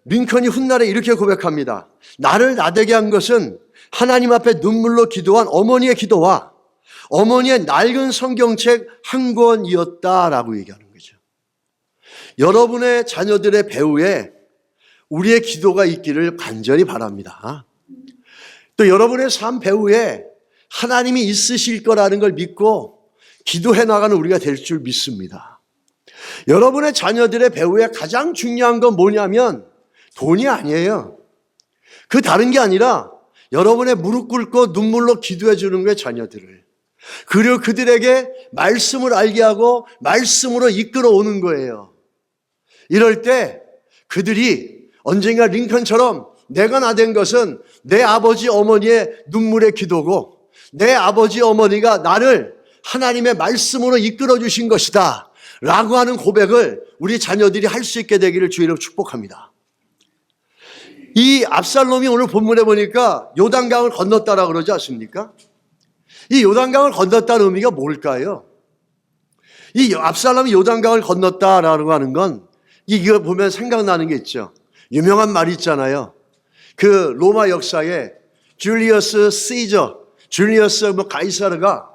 Speaker 1: 링컨이 훗날에 이렇게 고백합니다. 나를 나되게 한 것은 하나님 앞에 눈물로 기도한 어머니의 기도와 어머니의 낡은 성경책 한 권이었다라고 얘기하는 거죠. 여러분의 자녀들의 배후에 우리의 기도가 있기를 간절히 바랍니다. 또 여러분의 삶 배후에 하나님이 있으실 거라는 걸 믿고 기도해 나가는 우리가 될 줄 믿습니다. 여러분의 자녀들의 배후에 가장 중요한 건 뭐냐면 돈이 아니에요. 그 다른 게 아니라 여러분의 무릎 꿇고 눈물로 기도해 주는 거예요, 자녀들을. 그리고 그들에게 말씀을 알게 하고 말씀으로 이끌어 오는 거예요. 이럴 때 그들이 언젠가 링컨처럼 내가 나된 것은 내 아버지 어머니의 눈물의 기도고 내 아버지 어머니가 나를 하나님의 말씀으로 이끌어 주신 것이다 라고 하는 고백을 우리 자녀들이 할 수 있게 되기를 주의로 축복합니다. 이 압살롬이 오늘 본문에 보니까 요단강을 건넜다라고 그러지 않습니까? 이 요단강을 건넜다는 의미가 뭘까요? 이 압살롬이 요단강을 건넜다라고 하는 건 이거 보면 생각나는 게 있죠. 유명한 말이 있잖아요. 그 로마 역사에 줄리어스 가이사르가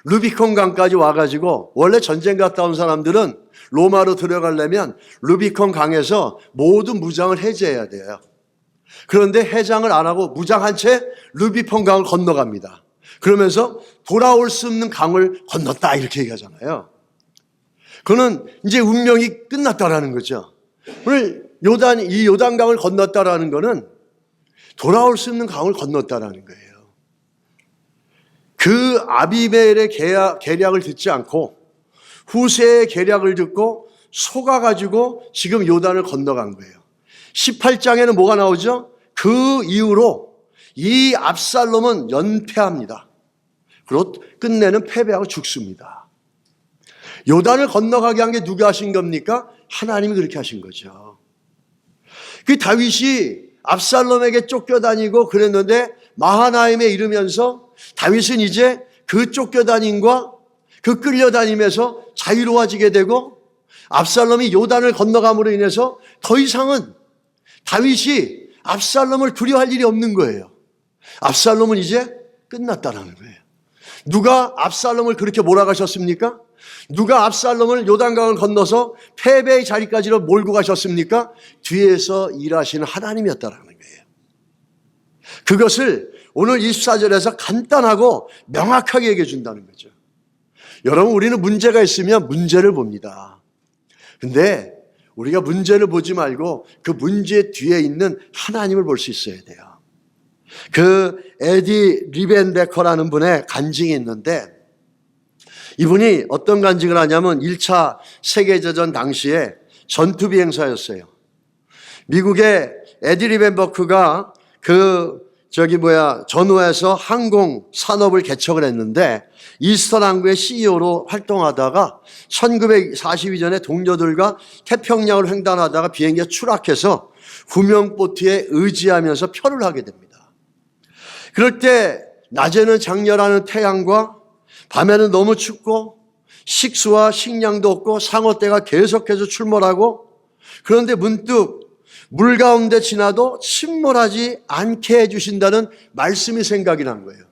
Speaker 1: 루비콘 강까지 와가지고 원래 전쟁 갔다 온 사람들은 로마로 들어가려면 루비콘 강에서 모든 무장을 해제해야 돼요. 그런데 해장을 안 하고 무장한 채 루비콘 강을 건너갑니다. 그러면서 돌아올 수 없는 강을 건넜다 이렇게 얘기하잖아요. 그는 이제 운명이 끝났다라는 거죠. 오늘 이 요단강을 건넜다라는 거는 돌아올 수 없는 강을 건넜다라는 거예요. 그 아비멜의 계략을 듣지 않고 후세의 계략을 듣고 속아가지고 지금 요단을 건너간 거예요. 18장에는 뭐가 나오죠? 그 이후로 이 압살롬은 연패합니다. 그리고 끝내는 패배하고 죽습니다. 요단을 건너가게 한 게 누가 하신 겁니까? 하나님이 그렇게 하신 거죠. 그 다윗이 압살롬에게 쫓겨다니고 그랬는데 마하나임에 이르면서 다윗은 이제 그 쫓겨다님과 그 끌려다니면서 자유로워지게 되고 압살롬이 요단을 건너감으로 인해서 더 이상은 다윗이 압살롬을 두려워할 일이 없는 거예요. 압살롬은 이제 끝났다는 거예요. 누가 압살롬을 그렇게 몰아가셨습니까? 누가 압살롬을 요단강을 건너서 패배의 자리까지로 몰고 가셨습니까? 뒤에서 일하시는 하나님이었다는 거예요. 그것을 오늘 24절에서 간단하고 명확하게 얘기해 준다는 거죠. 여러분, 우리는 문제가 있으면 문제를 봅니다. 근데 우리가 문제를 보지 말고 그 문제 뒤에 있는 하나님을 볼 수 있어야 돼요. 그 에디 리벤베커라는 분의 간증이 있는데 이분이 어떤 간증을 하냐면 1차 세계대전 당시에 전투비행사였어요. 미국의 에디 리벤버크가 전후에서 항공 산업을 개척을 했는데 이스턴 항구의 CEO로 활동하다가 1942년에 동료들과 태평양을 횡단하다가 비행기가 추락해서 구명보트에 의지하면서 표를 하게 됩니다. 그럴 때 낮에는 장렬하는 태양과 밤에는 너무 춥고 식수와 식량도 없고 상어떼가 계속해서 출몰하고 그런데 문득 물 가운데 지나도 침몰하지 않게 해주신다는 말씀이 생각이 난 거예요.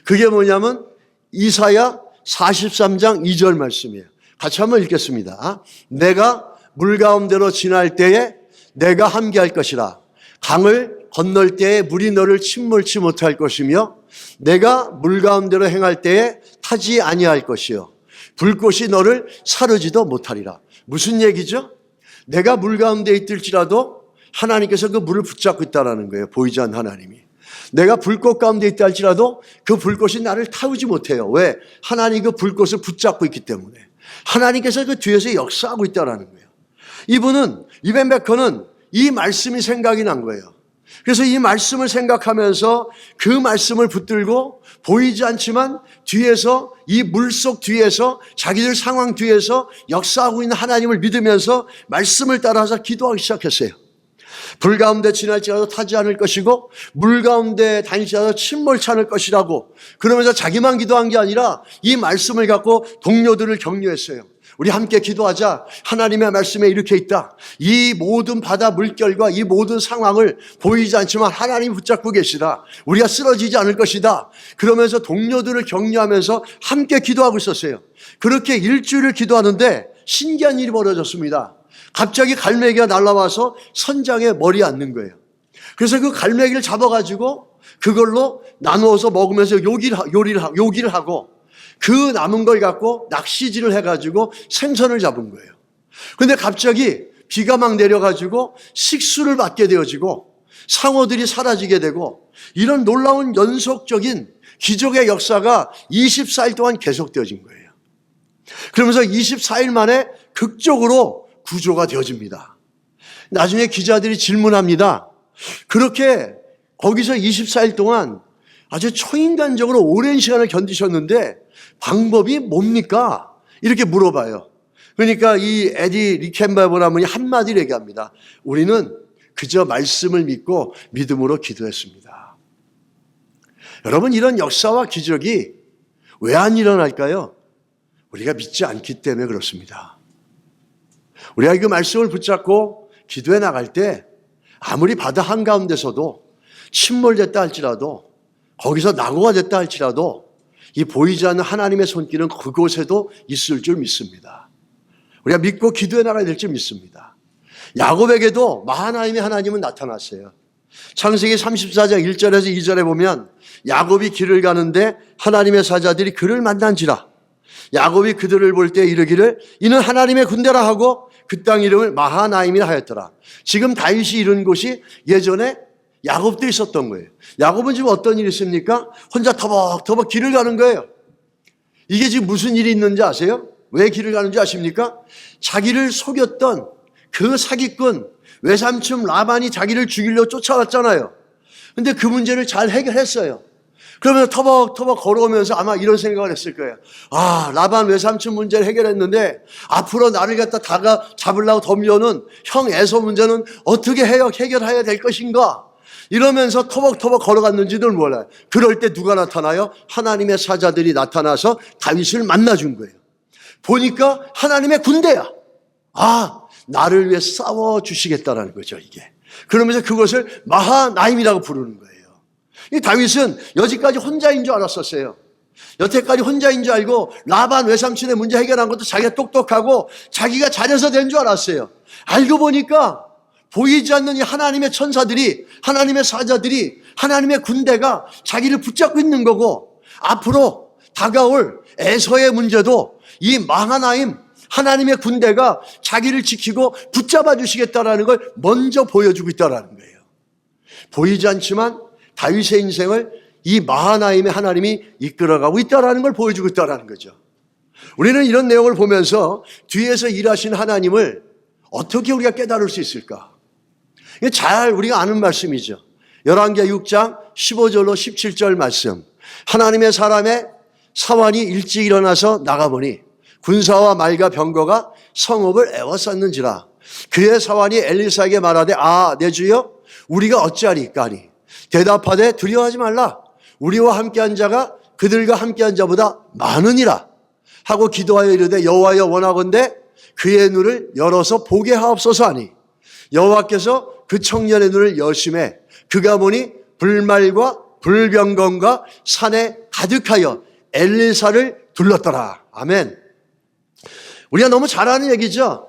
Speaker 1: 그게 뭐냐면 이사야 43장 2절 말씀이에요. 같이 한번 읽겠습니다. 내가 물 가운데로 지날 때에 내가 함께할 것이라. 강을 건널 때에 물이 너를 침몰치 못할 것이며 내가 물 가운데로 행할 때에 타지 아니할 것이요 불꽃이 너를 사르지도 못하리라. 무슨 얘기죠? 내가 물 가운데 있을지라도 하나님께서 그 물을 붙잡고 있다는 거예요. 보이지 않는 하나님이. 내가 불꽃 가운데 있다 할지라도 그 불꽃이 나를 타오지 못해요. 왜? 하나님이 그 불꽃을 붙잡고 있기 때문에. 하나님께서 그 뒤에서 역사하고 있다는 거예요. 이분은, 이벤베커는 이 말씀이 생각이 난 거예요. 그래서 이 말씀을 생각하면서 그 말씀을 붙들고 보이지 않지만 뒤에서, 이 물속 뒤에서, 자기들 상황 뒤에서 역사하고 있는 하나님을 믿으면서 말씀을 따라서 기도하기 시작했어요. 불 가운데 지날지라도 타지 않을 것이고 물 가운데 다닐지라도 침몰치 않을 것이라고, 그러면서 자기만 기도한 게 아니라 이 말씀을 갖고 동료들을 격려했어요. 우리 함께 기도하자. 하나님의 말씀에 이렇게 있다. 이 모든 바다 물결과 이 모든 상황을 보이지 않지만 하나님이 붙잡고 계시다. 우리가 쓰러지지 않을 것이다. 그러면서 동료들을 격려하면서 함께 기도하고 있었어요. 그렇게 일주일을 기도하는데 신기한 일이 벌어졌습니다. 갑자기 갈매기가 날아와서 선장의 머리에 앉는 거예요. 그래서 그 갈매기를 잡아가지고 그걸로 나누어서 먹으면서 요기를 하고 그 남은 걸 갖고 낚시질을 해가지고 생선을 잡은 거예요. 그런데 갑자기 비가 막 내려가지고 식수를 받게 되어지고 상어들이 사라지게 되고, 이런 놀라운 연속적인 기적의 역사가 24일 동안 계속되어진 거예요. 그러면서 24일 만에 극적으로 구조가 되어집니다. 나중에 기자들이 질문합니다. 그렇게 거기서 24일 동안 아주 초인간적으로 오랜 시간을 견디셨는데 방법이 뭡니까? 이렇게 물어봐요. 그러니까 이 에디 리켄바이버라는 분이 한마디를 얘기합니다. 우리는 그저 말씀을 믿고 믿음으로 기도했습니다. 여러분, 이런 역사와 기적이 왜 안 일어날까요? 우리가 믿지 않기 때문에 그렇습니다. 우리가 그 말씀을 붙잡고 기도해 나갈 때 아무리 바다 한가운데서도 침몰됐다 할지라도, 거기서 낙오가 됐다 할지라도 이 보이지 않는 하나님의 손길은 그곳에도 있을 줄 믿습니다. 우리가 믿고 기도해 나가야 될 줄 믿습니다. 야곱에게도 마하나임의 하나님은 나타났어요. 창세기 34장 1절에서 2절에 보면 야곱이 길을 가는데 하나님의 사자들이 그를 만난지라. 야곱이 그들을 볼 때 이르기를 이는 하나님의 군대라 하고 그 땅 이름을 마하나임이라 하였더라. 지금 다윗이 이른 곳이 예전에 야곱도 있었던 거예요. 야곱은 지금 어떤 일이 있습니까? 혼자 터벅터벅 길을 가는 거예요. 이게 지금 무슨 일이 있는지 아세요? 왜 길을 가는지 아십니까? 자기를 속였던 그 사기꾼 외삼촌 라반이 자기를 죽이려고 쫓아왔잖아요. 근데 그 문제를 잘 해결했어요. 그러면 터벅터벅 걸어오면서 아마 이런 생각을 했을 거예요. 아, 라반 외삼촌 문제를 해결했는데 앞으로 나를 갖다 잡으려고 덤벼오는 형 에서 문제는 어떻게 해결해야 될 것인가? 이러면서 터벅터벅 걸어갔는지도 몰라요. 그럴 때 누가 나타나요? 하나님의 사자들이 나타나서 다윗을 만나준 거예요. 보니까 하나님의 군대야. 아, 나를 위해 싸워주시겠다라는 거죠, 이게. 그러면서 그것을 마하나임이라고 부르는 거예요. 이 다윗은 여지까지 혼자인 줄 알았었어요. 여태까지 혼자인 줄 알고 라반 외삼촌의 문제 해결한 것도 자기가 똑똑하고 자기가 잘해서 된 줄 알았어요. 알고 보니까 보이지 않는 이 하나님의 천사들이, 하나님의 사자들이, 하나님의 군대가 자기를 붙잡고 있는 거고, 앞으로 다가올 에서의 문제도 이 마하나임 하나님의 군대가 자기를 지키고 붙잡아 주시겠다라는 걸 먼저 보여주고 있다는 거예요. 보이지 않지만 다윗의 인생을 이 마하나임의 하나님이 이끌어가고 있다는 걸 보여주고 있다는 거죠. 우리는 이런 내용을 보면서 뒤에서 일하신 하나님을 어떻게 우리가 깨달을 수 있을까? 이게 잘 우리가 아는 말씀이죠. 열왕기하 6장 15절로 17절 말씀. 하나님의 사람의 사환이 일찍 일어나서 나가보니 군사와 말과 병거가 성읍을 에워쌌는지라. 그의 사환이 엘리사에게 말하되 아, 내 주여, 우리가 어찌하리까니? 대답하되 두려워하지 말라. 우리와 함께한 자가 그들과 함께한 자보다 많으니라 하고 기도하여 이르되 여호와여 원하건대 그의 눈을 열어서 보게 하옵소서 하니 여호와께서 그 청년의 눈을 여심해 그가 보니 불말과 불병건과 산에 가득하여 엘리사를 둘렀더라. 아멘. 우리가 너무 잘 아는 얘기죠.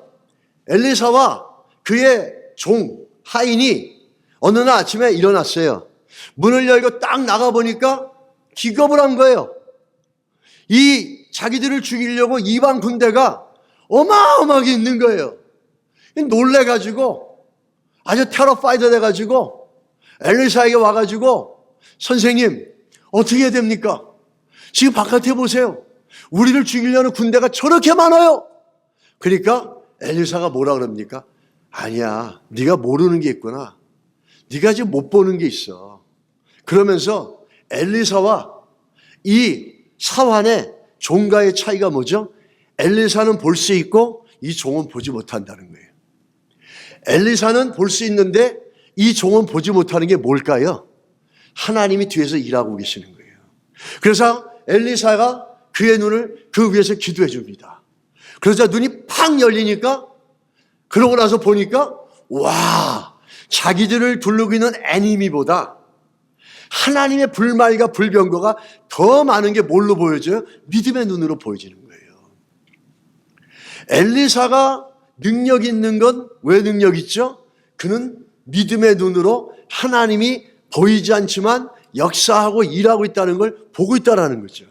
Speaker 1: 엘리사와 그의 종 하인이 어느 날 아침에 일어났어요. 문을 열고 딱 나가보니까 기겁을 한 거예요. 이 자기들을 죽이려고 이방 군대가 어마어마하게 있는 거예요. 놀래가지고 아주 테러파이드 돼가지고 엘리사에게 와가지고 선생님 어떻게 해야 됩니까? 지금 바깥에 보세요. 우리를 죽이려는 군대가 저렇게 많아요. 그러니까 엘리사가 뭐라 그럽니까? 아니야, 네가 모르는 게 있구나. 네가 지금 못 보는 게 있어. 그러면서 엘리사와 이 사환의 종과의 차이가 뭐죠? 엘리사는 볼 수 있고 이 종은 보지 못한다는 거예요. 엘리사는 볼 수 있는데 이 종은 보지 못하는 게 뭘까요? 하나님이 뒤에서 일하고 계시는 거예요. 그래서 엘리사가 그의 눈을 그 위에서 기도해 줍니다. 그러자 눈이 팍 열리니까 그러고 나서 보니까 와, 자기들을 두르고 있는 애니미보다 하나님의 불말과 불병거가 더 많은 게 뭘로 보여져요? 믿음의 눈으로 보여지는 거예요. 엘리사가 능력 있는 건 왜 능력 있죠? 그는 믿음의 눈으로 하나님이 보이지 않지만 역사하고 일하고 있다는 걸 보고 있다는 거죠.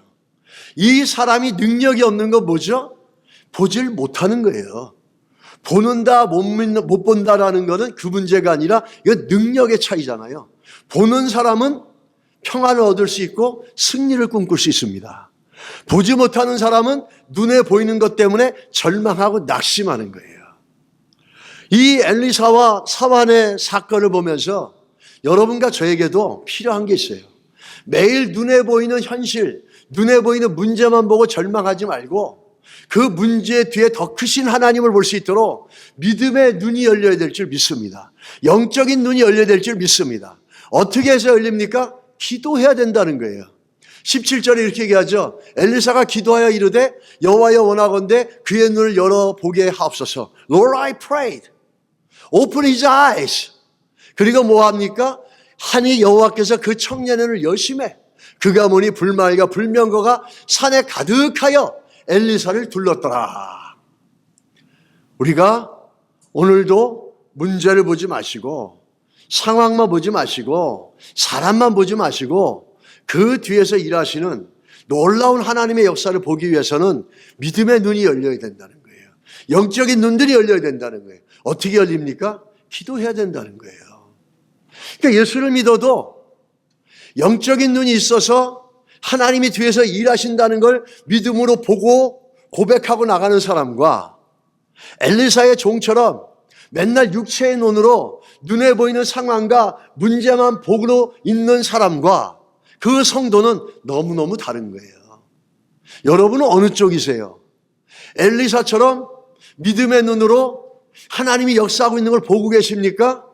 Speaker 1: 이 사람이 능력이 없는 건 뭐죠? 보질 못하는 거예요. 보는다 못 본다라는 거는 그 문제가 아니라 이건 능력의 차이잖아요. 보는 사람은 평안을 얻을 수 있고 승리를 꿈꿀 수 있습니다. 보지 못하는 사람은 눈에 보이는 것 때문에 절망하고 낙심하는 거예요. 이 엘리사와 사환의 사건을 보면서 여러분과 저에게도 필요한 게 있어요. 매일 눈에 보이는 현실, 눈에 보이는 문제만 보고 절망하지 말고 그 문제 뒤에 더 크신 하나님을 볼 수 있도록 믿음의 눈이 열려야 될 줄 믿습니다. 영적인 눈이 열려야 될 줄 믿습니다. 어떻게 해서 열립니까? 기도해야 된다는 거예요. 17절에 이렇게 얘기하죠. 엘리사가 기도하여 이르되 여호와여 원하건대 그의 눈을 열어보게 하옵소서. Lord, I prayed. Open his eyes. 그리고 뭐합니까? 하니 여호와께서 그 청년을 열심해 그가 보니 불말과 불명거가 산에 가득하여 엘리사를 둘렀더라. 우리가 오늘도 문제를 보지 마시고 상황만 보지 마시고 사람만 보지 마시고 그 뒤에서 일하시는 놀라운 하나님의 역사를 보기 위해서는 믿음의 눈이 열려야 된다는 거예요. 영적인 눈들이 열려야 된다는 거예요. 어떻게 열립니까? 기도해야 된다는 거예요. 그러니까 예수를 믿어도 영적인 눈이 있어서 하나님이 뒤에서 일하신다는 걸 믿음으로 보고 고백하고 나가는 사람과 엘리사의 종처럼 맨날 육체의 눈으로 눈에 보이는 상황과 문제만 보고 있는 사람과 그 성도는 너무너무 다른 거예요. 여러분은 어느 쪽이세요? 엘리사처럼 믿음의 눈으로 하나님이 역사하고 있는 걸 보고 계십니까?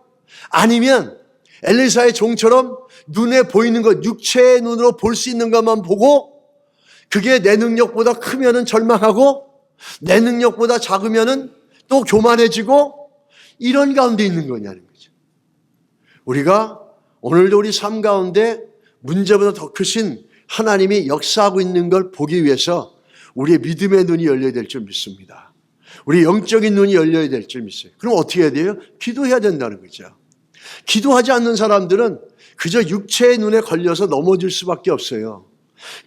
Speaker 1: 아니면 엘리사의 종처럼 눈에 보이는 것, 육체의 눈으로 볼 수 있는 것만 보고 그게 내 능력보다 크면은 절망하고 내 능력보다 작으면은 또 교만해지고 이런 가운데 있는 거냐는 거죠. 우리가 오늘도 우리 삶 가운데 문제보다 더 크신 하나님이 역사하고 있는 걸 보기 위해서 우리의 믿음의 눈이 열려야 될 줄 믿습니다. 우리 영적인 눈이 열려야 될 줄 믿어요. 그럼 어떻게 해야 돼요? 기도해야 된다는 거죠. 기도하지 않는 사람들은 그저 육체의 눈에 걸려서 넘어질 수밖에 없어요.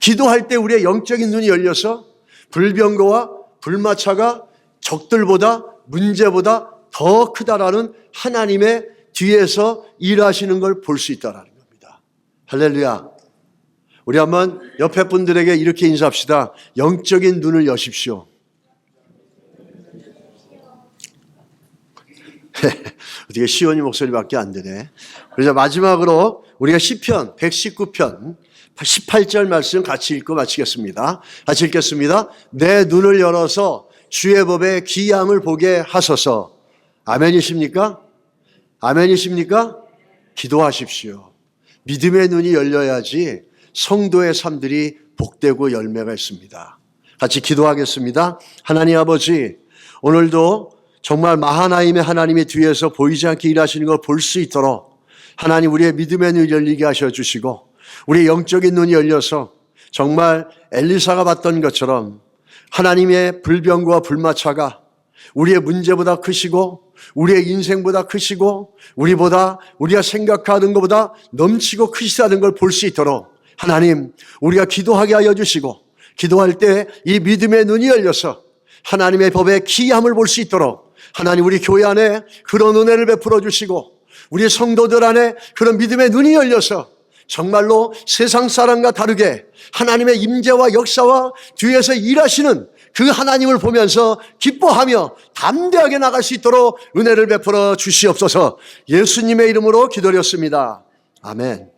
Speaker 1: 기도할 때 우리의 영적인 눈이 열려서 불병거와 불마차가 적들보다 문제보다 더 크다라는 하나님의 뒤에서 일하시는 걸 볼 수 있다는 겁니다. 할렐루야. 우리 한번 옆에 분들에게 이렇게 인사합시다. 영적인 눈을 여십시오. 어떻게 시온이 목소리밖에 안 되네. 그래서 마지막으로 우리가 시편 119편 18절 말씀 같이 읽고 마치겠습니다. 같이 읽겠습니다. 내 눈을 열어서 주의 법의 기이함을 보게 하소서. 아멘이십니까? 아멘이십니까? 기도하십시오. 믿음의 눈이 열려야지 성도의 삶들이 복되고 열매가 있습니다. 같이 기도하겠습니다. 하나님 아버지, 오늘도 정말 마하나임의 하나님의 뒤에서 보이지 않게 일하시는 걸 볼 수 있도록 하나님 우리의 믿음의 눈이 열리게 하셔주시고 우리의 영적인 눈이 열려서 정말 엘리사가 봤던 것처럼 하나님의 불병과 불마차가 우리의 문제보다 크시고 우리의 인생보다 크시고 우리가 생각하는 것보다 넘치고 크시다는 걸 볼 수 있도록 하나님, 우리가 기도하게 하여 주시고 기도할 때 이 믿음의 눈이 열려서 하나님의 법의 기이함을 볼 수 있도록 하나님, 우리 교회 안에 그런 은혜를 베풀어 주시고 우리 성도들 안에 그런 믿음의 눈이 열려서 정말로 세상 사람과 다르게 하나님의 임재와 역사와 뒤에서 일하시는 그 하나님을 보면서 기뻐하며 담대하게 나갈 수 있도록 은혜를 베풀어 주시옵소서. 예수님의 이름으로 기도드렸습니다. 아멘.